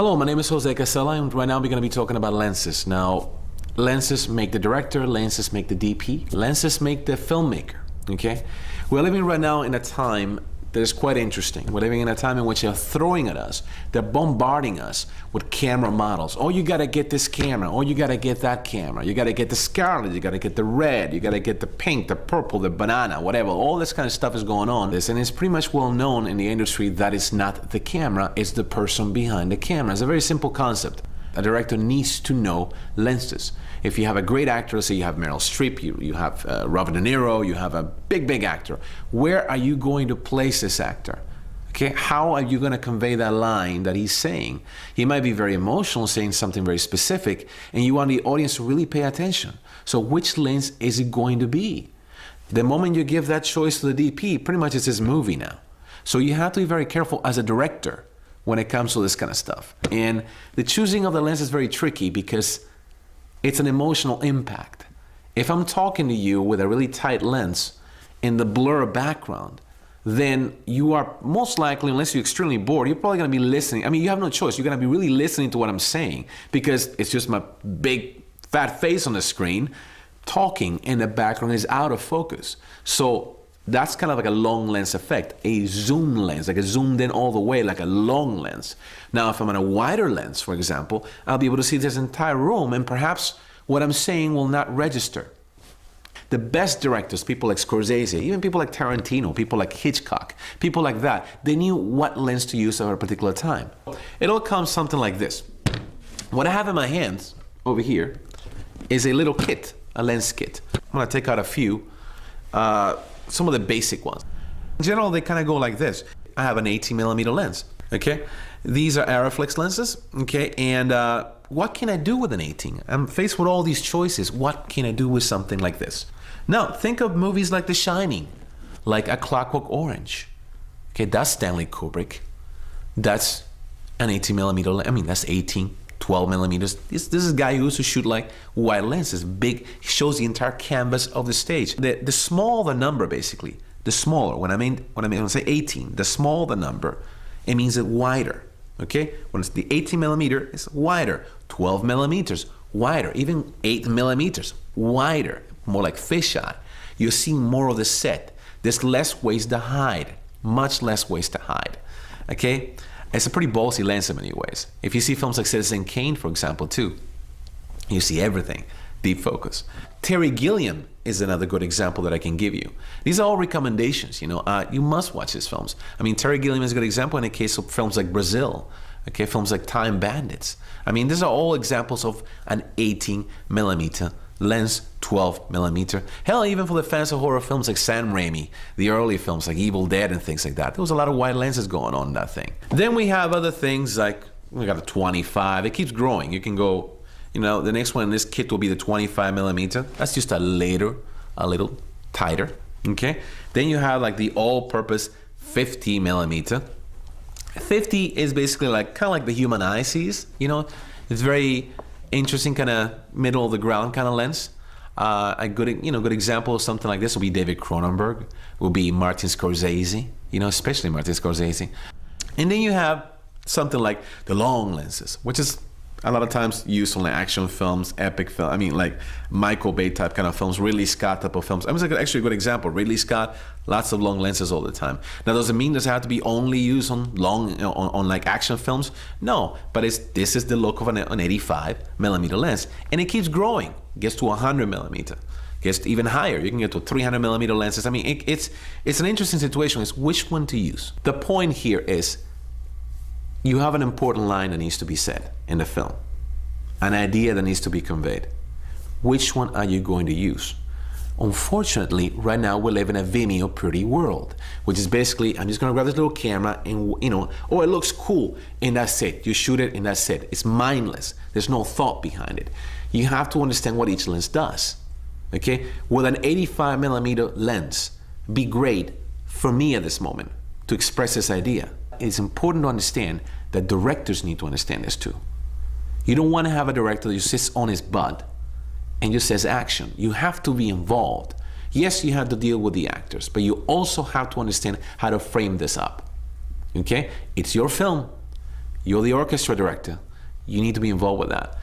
Hello, my name is Jose Casella, and right now we're going to be talking about lenses. Now, lenses make the director, lenses make the DP, lenses make the filmmaker, okay? We're living right now in a time that is quite interesting. We're living in a time in which they're throwing at us, they're bombarding us with camera models. Oh, you gotta get this camera, oh, you gotta get that camera, you gotta get the scarlet, you gotta get the red, you gotta get the pink, the purple, the banana, whatever. All this kind of stuff is going on. And it's pretty much well known in the industry that it's not the camera, it's the person behind the camera. It's a very simple concept. A director needs to know lenses. If you have a great actor, let's say you have Meryl Streep, you have Robert De Niro, you have a big actor, where are you going to place this actor? Okay, how are you going to convey that line that he's saying? He might be very emotional, saying something very specific, and you want the audience to really pay attention. So which lens is it going to be? The moment you give that choice to the DP, pretty much it's his movie now. So you have to be very careful as a director when it comes to this kind of stuff. And the choosing of the lens is very tricky because it's an emotional impact. If I'm talking to you with a really tight lens in the blur background, then you are most likely, unless you're extremely bored, you're probably gonna be listening. I mean, you have no choice. You're gonna be really listening to what I'm saying because it's just my big fat face on the screen talking and the background is out of focus. So that's kind of like a long lens effect, a zoom lens, like a zoomed in all the way, like a long lens. Now, if I'm on a wider lens, for example, I'll be able to see this entire room and perhaps what I'm saying will not register. The best directors, people like Scorsese, even people like Tarantino, people like Hitchcock, people like that, they knew what lens to use at a particular time. It all comes something like this. What I have in my hands over here is a little kit, a lens kit. I'm gonna take out a few. Some of the basic ones. In general, they kind of go like this. I have an 18mm lens, okay? These are Arriflex lenses, okay? And what can I do with an 18? I'm faced with all these choices. What can I do with something like this? Now, think of movies like The Shining, like A Clockwork Orange. Okay, that's Stanley Kubrick. That's an 18mm lens. I mean, that's 18, 12mm. This is a guy who used to shoot like wide lenses, big, shows the entire canvas of the stage. The smaller the number, basically, the smaller, when I say 18, the smaller the number, it means it wider, okay? When it's the 18mm, it's wider, 12mm, wider, even 8mm, wider, more like fisheye. You're seeing more of the set. There's less ways to hide, much less ways to hide, okay? It's a pretty ballsy lens in many ways. If you see films like Citizen Kane, for example, too, you see everything, deep focus. Terry Gilliam is another good example that I can give you. These are all recommendations, you know, you must watch his films. I mean, Terry Gilliam is a good example in the case of films like Brazil, okay, films like Time Bandits. I mean, these are all examples of an 18mm lens, 12mm. Hell, even for the fans of horror films like Sam Raimi, the early films like Evil Dead and things like that, there was a lot of wide lenses going on in that thing. Then we have other things like, we got a 25, it keeps growing. You can go, you know, the next one in this kit will be the 25mm. That's just a little tighter, okay? Then you have like the all-purpose 50mm. 50 is basically like, kind of like the human eye sees, you know? It's very interesting, kind of middle of the ground kind of lens. A good example of something like this will be David Cronenberg, will be Martin Scorsese, you know, especially Martin Scorsese. And then you have something like the long lenses, which is a lot of times used on like action films, epic film. I mean, like Michael Bay type kind of films, Ridley Scott type of films. I mean, it's actually a good example. Ridley Scott, lots of long lenses all the time. Now, does it mean this have to be only used on long, you know, on like action films? No, but this is the look of an 85mm lens, and it keeps growing. It gets to 100mm, gets even higher. You can get to 300mm lenses. I mean, it's an interesting situation. It's which one to use. The point here is, you have an important line that needs to be said in the film, an idea that needs to be conveyed. Which one are you going to use? Unfortunately, right now we live in a Vimeo pretty world, which is basically, I'm just gonna grab this little camera and, you know, oh, it looks cool, and that's it. You shoot it and that's it. It's mindless. There's no thought behind it. You have to understand what each lens does, okay? Will an 85mm lens be great for me at this moment to express this idea? It's important to understand that directors need to understand this too. You don't want to have a director who sits on his butt and just says action. You have to be involved. Yes, you have to deal with the actors, but you also have to understand how to frame this up. Okay? It's your film. You're the orchestra director. You need to be involved with that.